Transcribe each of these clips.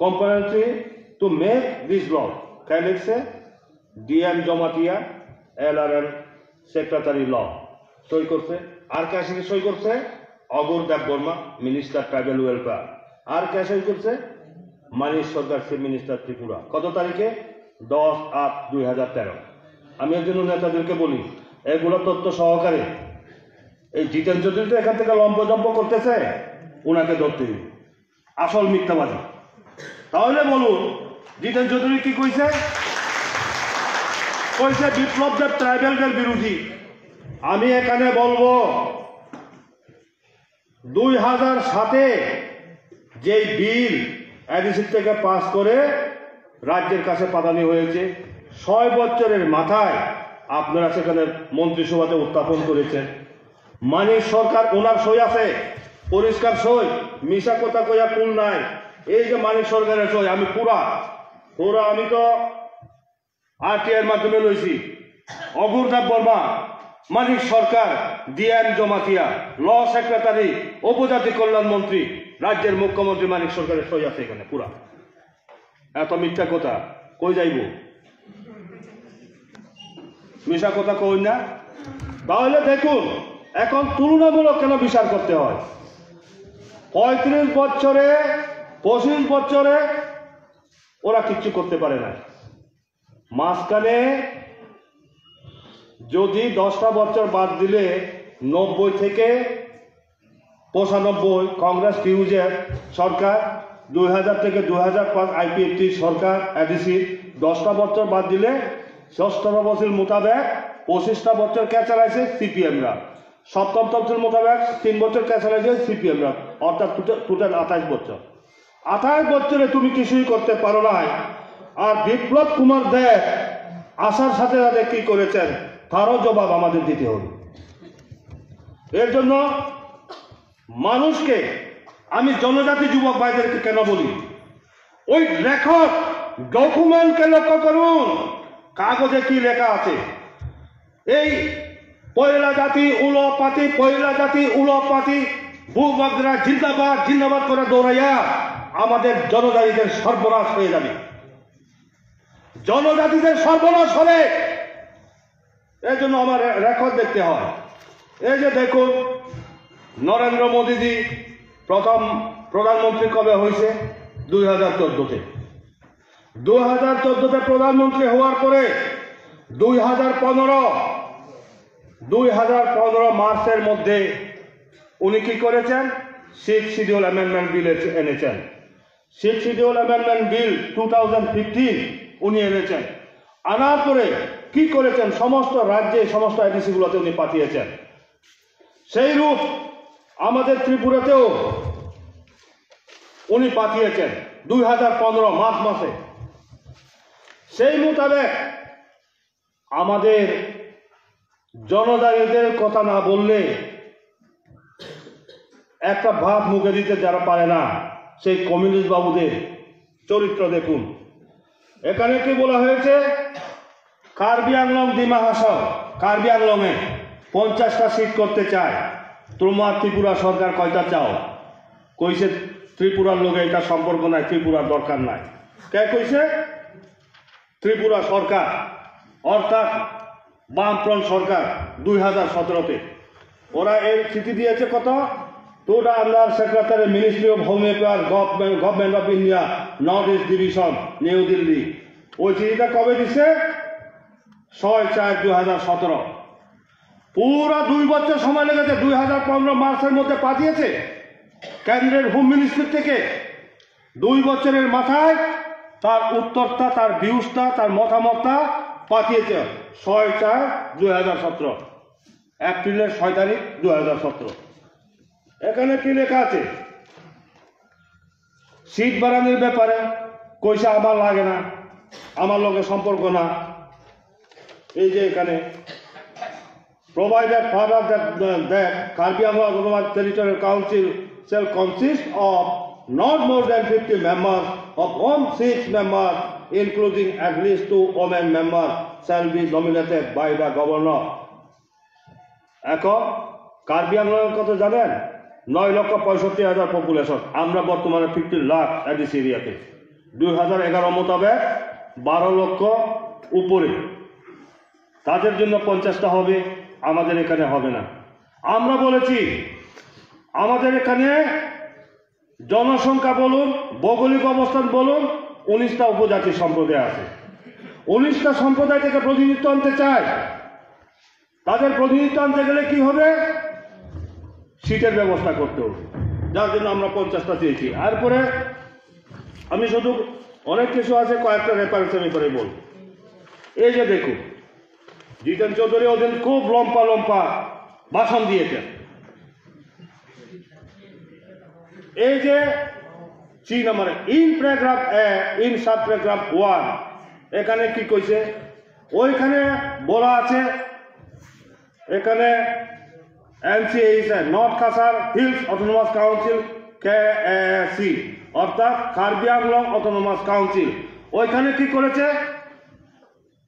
compulsory to make this law কে লিখছে DM Jamatia এলআরএন secretary ল সই করছে আর কে সই করছে অগর দেব বর্মা মিনিস্টার ট্রাইবাল ওয়েলফেয়ার আর কে সই করছে মানিক সরকার চিফ মিনিস্টার ত্রিপুরা কত তারিখে 10/8/2013 আমি একজন নেতাদেরকে বলি এগুলো তথ্য সহকারে এই জিতেন চৌধুরী তো এখান থেকে লম্বজম্ব করতেছে ওনাকে ধরতে দিন আসল মিথ্যাবাদী তাহলে বলুন জিতেন চৌধুরী কি কইছে কইছে বিপ্লবদের ট্রাইবেলদের বিরোধী আমি এখানে বলবো 2007-এ যে বিল এডিসি থেকে পাস করে রাজ্যের কাছে পাঠানো হয়েছে 6 বছরের মাথায় আপনারা সেখানে মন্ত্রিসভাতে উত্থাপন করেছেন মানিক সরকার ওনার সই আছে পরিষ্কার সই মিশা কথা কইয়া কুল নাই এই যে মানিক সরকারের সই আমি পুরা আমি তো আরটিআইয়ের মাধ্যমে লইছি অঘোরদেব বর্মা মানিক সরকার ডিএম জমাতিয়া ল সেক্রেটারি উপজাতি কল্যাণ মন্ত্রী রাজ্যের মুখ্যমন্ত্রী মানিক সরকারের সই আছে এখানে পুরা এত মিথ্যা কথা কই যাইব মিশা কথা কই না তাহলে দেখুন এখন তুলনামূলক কেন বিচার করতে হয় 35 বছরে 25 বছরে ওরা কিচ্ছু করতে পারে না মাঝখানে যদি 10টা বছর বাদ দিলে 90 থেকে 95 কংগ্রেস টিউজের সরকার 2000 থেকে 2005 আইপিএফটি সরকার এডিসি 10টা বছর বাদ দিলে 17 বছর মোতাবেক 25টা বছর কে চালাইছে সিপিএমরা 17 বছর মোতাবেক 3 বছর কে চালাইছে সিপিএমরা অর্থাৎ টোটাল 28 বছর 28 বছরে তুমি কিছুই করতে পারো নাই আর বিপ্লব কুমার দেব আসার সাথে সাথে কি করেছেন তারও জবাব আমাদের দিতে হবে এর জন্য মানুষকে আমি জনজাতি যুবক ভাইদেরকে কেন বলি ওই রেকর্ড ডকুমেন্টকে লক্ষ্য করুন কাগজে কি লেখা আছে এই পয়লা জাতি উলপাতি ভূবগরা জিন্দাবাদ জিন্দাবাদ করে দৌড়াইয়া আমাদের জনজাতিদের সর্বনাশ হয়ে যাবে জনজাতিদের সর্বনাশ হবে এই জন্য আমার রেকর্ড দেখতে হয় এই যে দেখুন নরেন্দ্র মোদীজি প্রথম প্রধানমন্ত্রী কবে হয়েছে 2014-তে 2014-তে প্রধানমন্ত্রী হওয়ার পরে 2015 মার্চের মধ্যে উনি কি করেছেন 6 শিডিউল অ্যামেন্ডমেন্ট বিল এনেছেন 6 শিডিউল অ্যামেন্ডমেন্ট বিল 2015 উনি এনেছেন আনার পরে কি করেছেন সমস্ত রাজ্যে সমস্ত এডিসিগুলোতে উনি পাঠিয়েছেন সেই রূপ আমাদের ত্রিপুরাতেও উনি পাঠিয়েছেন 2015 মার্চ মাসে সেই মোতাবেক আমাদের জনজাতিদের কথা না বললে একটা ভাব মুখে দিতে যারা পারে না সেই কমিউনিস্ট বাবুদের চরিত্র দেখুন এখানে কি বলা হয়েছে কার্বি আংলং ডিমা হাসাও কার্বি আংলংয়ে 50টা সিট করতে চায় তোমার ত্রিপুরা সরকার কয়টা চাও কইছে ত্রিপুরার লোকে এটা সম্পর্ক নাই ত্রিপুরার দরকার নাই কে কইছে ত্রিপুরা সরকার অর্থাৎ বামফ্রন্ট সরকার 2017-তে ওরা এর চিঠি দিয়েছে কত to the under secretary ministry of home affair government of India north east division new Delhi ওই চিঠিটা কবে দিছে 6/4/2017 পুরো 2 বছর সময় লেগেছে 2015 মার্চের মধ্যে পাঠিয়েছে কেন্দ্রের হোম মিনিস্ট্রি থেকে 2 বছরের মাথায় তার উত্তরটা তার ভিউজটা তার মতামতটা পাঠিয়েছে 6/4/2017 এপ্রিলের 6 তারিখ 2017 এখানে কি লেখা আছে সিট বাড়ানোর ব্যাপারে কইসা আমার লাগে না আমার লগে সম্পর্ক না এই যে এখানে provided further that Karbi Anglong Autonomous Territorial Council shall consist of not more than 50 members, of whom 6 members, including at least 2 women members, shall be nominated by the governor. এখন কার্বি আংলংয়ের কথা জানেন 9,65,000 পপুলেশন, আমরা বর্তমানে 15 লাখ এডিসি এরিয়াতে। 2011 মোতাবেক 12 লক্ষ উপরে। তাদের জন্য 50টা হবে, আমাদের এখানে হবে না। আমরা বলেছি আমাদের এখানে জনসংখ্যা বলুন, ভৌগোলিক অবস্থান বলুন, 19টা উপজাতি সম্প্রদায় আছে। 19টা সম্প্রদায় থেকে প্রতিনিধিত্ব আনতে চায়। তাদের প্রতিনিধিত্ব আনতে গেলে কি হবে? সিটের ব্যবস্থা করতে হবে, যার জন্য আমরা 50টা চেয়েছি। এরপরে আমি শুধু অনেক কিছু আছে, কয়েকটা রেফারেন্স আমি করে বলব। এই যে দেখুন, জিতেন চৌধুরী ওদিন খুব লম্পা লম্পা ভাষণ দিয়েছেন। এই যে চিন আমার in paragraph in sub paragraph 1 এখানে কি কইছে? ওইখানে বলা আছে এখানে NCH north Cachar hills autonomous council KAC অর্থাৎ কার্বি আংলং অটোনোমাস কাউন্সিল ওইখানে কি করেছে?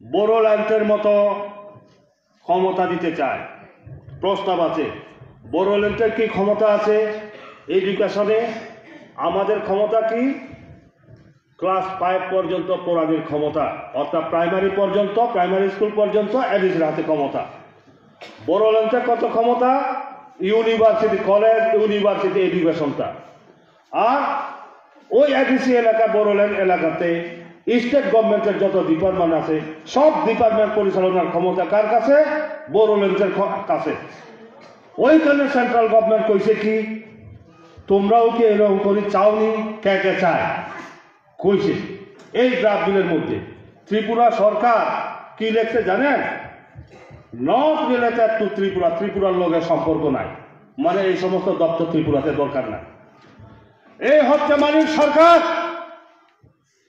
বোরোল্যান্ডের মতো ক্ষমতা দিতে চায়, প্রস্তাব আছে। বোরোল্যান্ডের কি ক্ষমতা আছে এডুকেশনে? আমাদের ক্ষমতা কি? ক্লাস 5 পর্যন্ত পড়ানোর ক্ষমতা, অর্থাৎ প্রাইমারি পর্যন্ত, প্রাইমারি স্কুল পর্যন্ত এডিসির হাতে ক্ষমতা। বোরোল্যান্ডের কত ক্ষমতা? ইউনিভার্সিটি, কলেজ, ইউনিভার্সিটি এডুকেশনটা। আর ওই এডিসি এলাকা, বোরোল্যান্ড এলাকাতে স্টেট গভর্নমেন্টের যত ডিপার্টমেন্ট আছে সব ডিপার্টমেন্ট পরিচালনার ক্ষমতা কার কাছে? বোরোল্যান্ডের কাছে। ওইখানে সেন্ট্রাল গভর্নমেন্ট কইছে কি তোমরাও কি এরকম করে চাওনি? কে কে চায় কইছে এই ড্রাফট বিলের মধ্যে। ত্রিপুরা সরকার কি লিখছে জানেন? নট রিলেটেড টু ত্রিপুরা, ত্রিপুরার লোকের সম্পর্ক নাই, মানে এই সমস্ত দপ্তর ত্রিপুরাতে দরকার নাই। এই হচ্ছে মানিক সরকার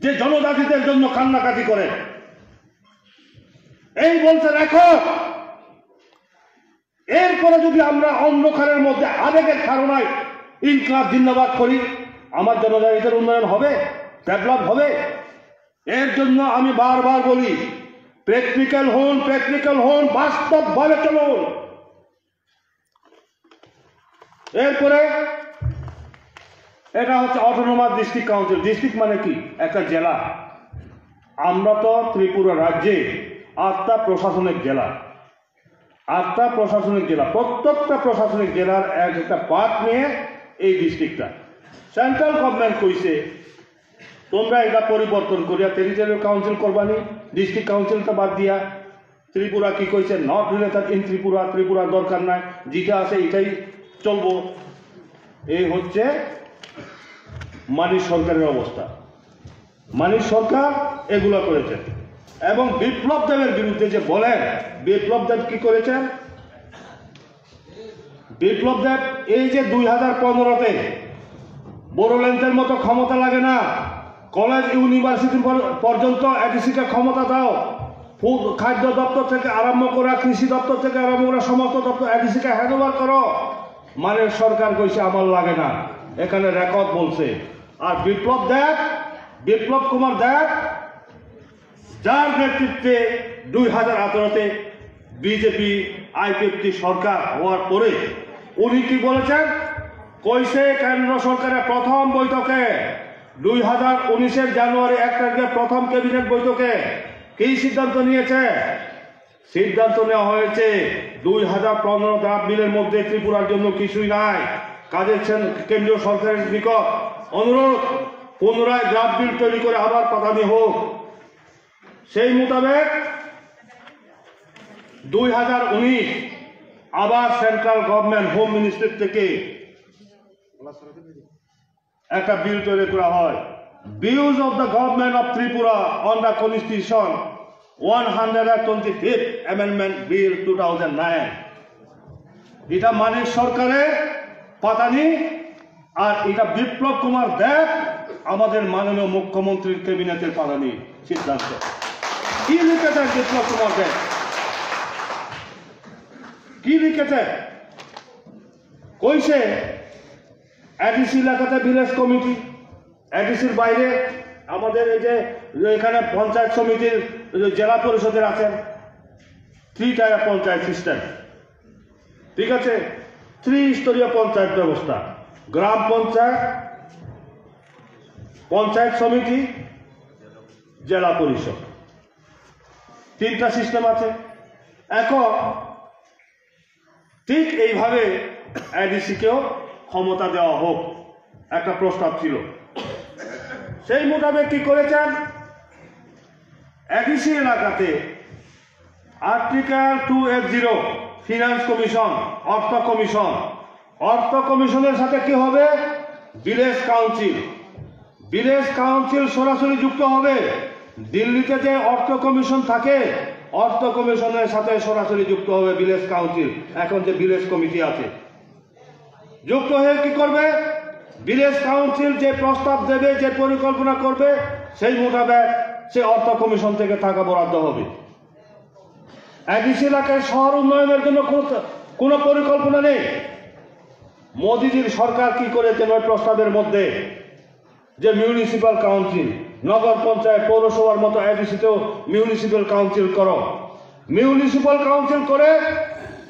যে জনজাতিদের জন্য কান্নাকাটি করে। এই বলতে রাখো, এরপরে যদি আমরা অন্ধকারের মধ্যে আবেগের ধারণায় ইনকলাব জিন্দাবাদ করি, আমার জনজাতিদের উন্নয়ন হবে, ডেভেলপ হবে? এর জন্য আমি বারবার বলি প্র্যাকটিক্যাল হন, প্র্যাকটিক্যাল হন, বাস্তবভাবে চলুন। এরপরে এটা হচ্ছে অটোনোমাস ডিস্ট্রিক্ট কাউন্সিল। ডিস্ট্রিক্ট মানে কি? একটা জেলা। আমরা তো ত্রিপুরা রাজ্যে 8টা প্রশাসনিক জেলা, 8টা প্রশাসনিক জেলা, প্রত্যেকটা প্রশাসনিক জেলার একটা পার্ট নিয়ে এই ডিস্ট্রিক্টটা। সেন্ট্রাল গভর্নমেন্ট কইছে তোমরা এটা পরিবর্তন করিয়া টেরিটরিয়াল কাউন্সিল করবানি, ডিস্ট্রিক্ট কাউন্সিলটা বাদ দিয়া। ত্রিপুরা কি কইছে? নট রিলেটেড ইন ত্রিপুরা, ত্রিপুরার দরকার নাই, যেটা আছে এটাই চলবো। এই হচ্ছে মানিক সরকারের অবস্থা। মানিক সরকার এগুলো করেছেন। এবং বিপ্লব দেবের বিরুদ্ধে যে বলেন, বিপ্লব দেব কি করেছেন? বিপ্লব দেব এই যে 2015-তে বোরোল্যান্ডের মতো ক্ষমতা লাগে না, কলেজ ইউনিভার্সিটি পর্যন্ত এডিসিকে ক্ষমতা দাও, খাদ্য দপ্তর থেকে আরম্ভ করা, কৃষি দপ্তর থেকে আরম্ভ করা সমস্ত দপ্তর এডিসিকে হ্যান্ড ওভার করো। মানের সরকার কইছে আমার লাগে না, এখানে রেকর্ড বলছে। আর বিপ্লব দেব, বিপ্লব কুমার দেব, যার নেতৃত্বে 2018-তে বিজেপি আইপিএফটি সরকার হওয়ার পরে উনি কি বলেছেন? কইছে কেন্দ্র সরকারের প্রথম বৈঠকে 2019-এর জানুয়ারি 1 তারিখে প্রথম ক্যাবিনেট বৈঠকে কি সিদ্ধান্ত নিয়েছে? সিদ্ধান্ত নেওয়া হয়েছে 2015 ড্রাফট বিলের মধ্যে ত্রিপুরার জন্য কিছুই নাই। কাজের কেন্দ্রীয় সরকারের নিকট অনুরোধ পুনরায় ড্রাফট বিল তৈরি করে আবার পাঠানো হোক। সেই মোতাবেক 2019 আবার সেন্ট্রাল গভর্নমেন্ট হোম মিনিস্ট্রি থেকে একটা বিল তৈরি করা হয়, views of the government of Tripura on the constitution 125th amendment bill 2009। এটা মানিক সরকারের পাতানি, আর এটা বিপ্লব কুমার দেব আমাদের মাননীয় মুখ্যমন্ত্রীর ক্যাবিনেটের পাতানি সিদ্ধান্ত। কি লিখেছেন বিপ্লব কুমার দেব? কি লিখেছে? কইছে এডিসি এলাকাতে ভিলেজ কমিটি, এডিসির বাইরে আমাদের এই যে এখানে পঞ্চায়েত সমিতির জেলা পরিষদের আছেন 3 টায়ার পঞ্চায়েত সিস্টেম, ঠিক আছে? ত্রিস্তরীয় পঞ্চায়েত ব্যবস্থা, গ্রাম পঞ্চায়েত, পঞ্চায়েত সমিতি, জেলা পরিষদ, 3টা সিস্টেম আছে। এখন ঠিক এইভাবে এডিসিকেও ক্ষমতা দেওয়া হোক একটা প্রস্তাব ছিল। সেই মোতাবেক কি করেছেন, এডিসি এলাকাতে আর্টিকেল 280 ফিনান্স কমিশন, অর্থ কমিশনের সাথে কি হবে, ভিলেজ কাউন্সিল সরাসরি যুক্ত হবে। দিল্লিতে যে অর্থ কমিশন থাকে, অর্থ কমিশনের সাথে সরাসরি যুক্ত হবে ভিলেজ কাউন্সিল। এখন যে ভিলেজ কমিটি আছে, যুক্ত হয়ে কি করবে, ভিলেজ কাউন্সিল যে প্রস্তাব দেবে, যে পরিকল্পনা করবে, সেই মোতাবেক সে অর্থ কমিশন থেকে টাকা বরাদ্দ হবে। এডিসি এলাকায় শহর উন্নয়নের জন্য কোনো পরিকল্পনা নেই। মোদিজির সরকার কি করেছেন, ওই প্রস্তাবের মধ্যে যে মিউনিসিপ্যাল কাউন্সিল, নগর পঞ্চায়েত, পৌরসভার মতো এডিসিতেও মিউনিসিপ্যাল কাউন্সিল করো। মিউনিসিপ্যাল কাউন্সিল করে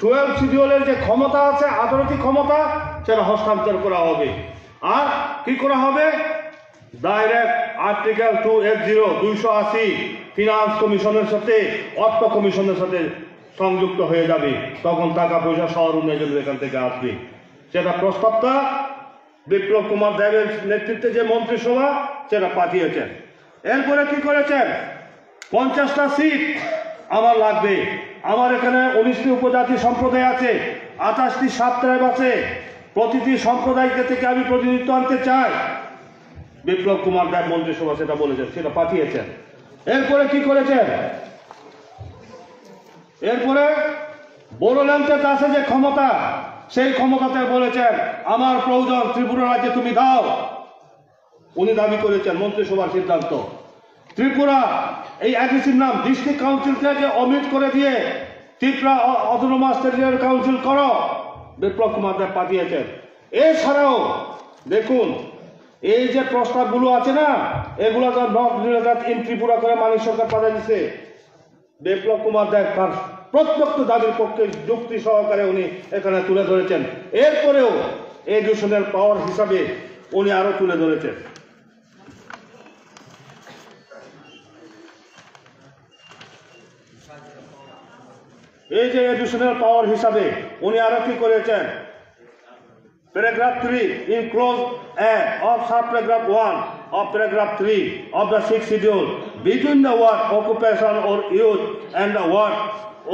12 শিডিউলের যে ক্ষমতা আছে, আদালতি ক্ষমতা, সেটা হস্তান্তর করা হবে। আর কি করা হবে, ডাইরেক্ট আর্টিকেল 280 ফিনান্স কমিশনের সাথে, অর্থ কমিশনের সাথে সংযুক্ত হয়ে যাবে। তখন টাকা পয়সা শহর উন্নয়নের এখান থেকে আসবে। সেটা প্রস্তাবটা বিপ্লব কুমার দেবের নেতৃত্বে যে মন্ত্রিসভা সেটা পাঠিয়েছেন। এরপরে কি করেছেন, 50টা সিট আমার লাগবে। আমার এখানে 19টি উপজাতি সম্প্রদায় আছে, 28টি সাব ট্রাইব আছে। প্রতিটি সম্প্রদায়কে থেকে আমি প্রতিনিধিত্ব আনতে চাই। বিপ্লব কুমার দেব মন্ত্রিসভা সেটা বলেছেন, সেটা পাঠিয়েছেন। এরপরে কি করেছেন, এরপরে বোডোল্যান্ডের কাছে যে ক্ষমতা, সেই ক্ষমতাতে বলেছেন আমার প্রয়োজন ত্রিপুরা রাজ্যে তুমি দাও। উনি দাবি করেছেন, মন্ত্রিসভার সিদ্ধান্ত। ত্রিপুরা এই এডিসির নাম ডিস্ট্রিক্ট কাউন্সিল থেকে অমিট করে দিয়ে ত্রিপুরা অটোনমাস টেরিটরি কাউন্সিল করো, বিপ্লব কুমার দেব পাঠিয়েছেন। এছাড়াও দেখুন, এই যে প্রস্তাবগুলো আছে না, এগুলো তো নট রিলেটেড ইন ত্রিপুরা করে মানিক সরকার পাঠিয়ে দিচ্ছে। বিপ্লব কুমার দেব তার প্রত্যক্ষ দাবির পক্ষে যুক্তি সহকারে উনি এখানে তুলে ধরেছেন। এরপরেও এডুকেশনাল পাওয়ার হিসাবে উনি আরো তুলে ধরেছেন। এই যে এডুকেশনাল পাওয়ার হিসাবে উনি আরো কি করেছেন, paragraph 3 in clause A of subparagraph 1 of paragraph 3 of the 6th schedule between the word occupation or use and the word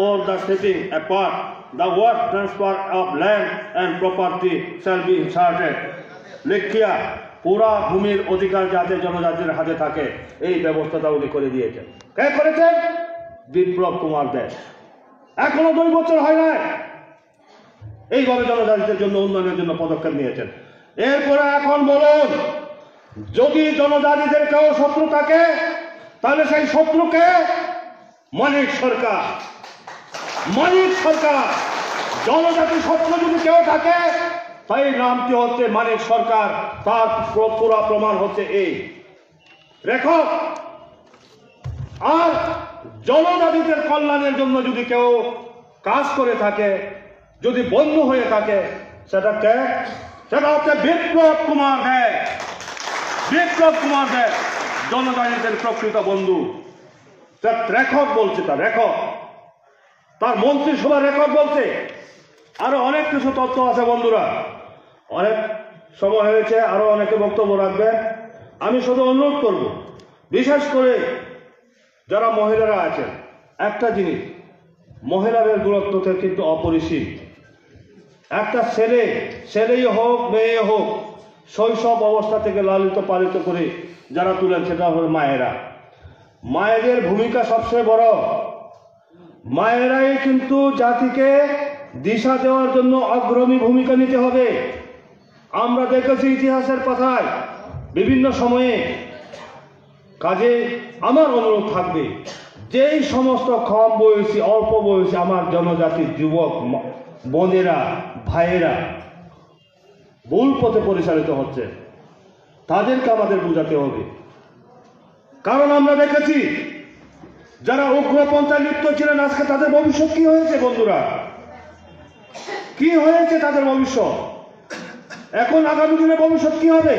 or the setting apart, the word transfer of land and property shall be inserted. লিখিয়া পুরা ভূমির অধিকার যাতে জনজাতির হাতে থাকে, এই ব্যবস্থাটা উনি করে দিয়েছেন। কে করেছেন, বিপ্লব কুমার দেব। এখনো 2 বছর হয় নাই, এইভাবে জনজাতিদের জন্য উন্নয়নের জন্য পদক্ষেপ নিয়েছেন। এরপরে এখন বলুন, যদি জনজাতিদের কেউ শত্রু থাকে, তাহলে সেই শত্রুকে মানিক সরকার। জনজাতি শত্রু যদি কেউ থাকে, তাই নামটি হচ্ছে মানিক সরকার। তার পুরা প্রমাণ হচ্ছে এই রেকর্ড। আর জনজাতিদের কল্যাণের জন্য যদি কেউ কাজ করে থাকে, যদি বন্ধু হয়ে থাকে, সেটা হচ্ছে বিপ্লব কুমার দেব। জনজাতিদের প্রকৃত বন্ধু। তার রেকর্ড বলছে, তার মন্ত্রিসভার রেকর্ড বলছে। আরো অনেক কিছু তথ্য আছে বন্ধুরা, অনেক সময় হয়েছে, আরো অনেকে বক্তব্য রাখবেন। আমি শুধু অনুরোধ করব, বিশেষ করে যারা মহিলারা আছেন, একটা জিনিস, মহিলাদের গুরুত্ব কিন্তু অপরিসীম। একটা ছেলেই হোক মেয়ে হোক, শৈশব অবস্থা থেকে লালিত পালিত করে যারা তুলেন, সেটা হল মায়েরা। মায়েদের ভূমিকা সবচেয়ে বড়। মায়েরাই কিন্তু জাতিকে দিশা দেওয়ার জন্য অগ্রণী ভূমিকা নিতে হবে। আমরা দেখেছি ইতিহাসের পাতায় বিভিন্ন সময়ে। কাজে আমার অনুরোধ থাকবে, যেই সমস্ত কম বয়সী, অল্প বয়সী আমার জনজাতির যুবক বোনেরা, ভাইয়েরা ভুল পথে পরিচালিত হচ্ছে, তাদেরকে আমাদের বোঝাতে হবে। কারণ আমরা দেখেছি যারা উগ্রপন্থায় লিপ্ত ছিলেন, আজকে তাদের ভবিষ্যৎ কি হয়েছে বন্ধুরা? কি হয়েছে তাদের ভবিষ্যৎ? এখন আগামী দিনে ভবিষ্যৎ কি হবে?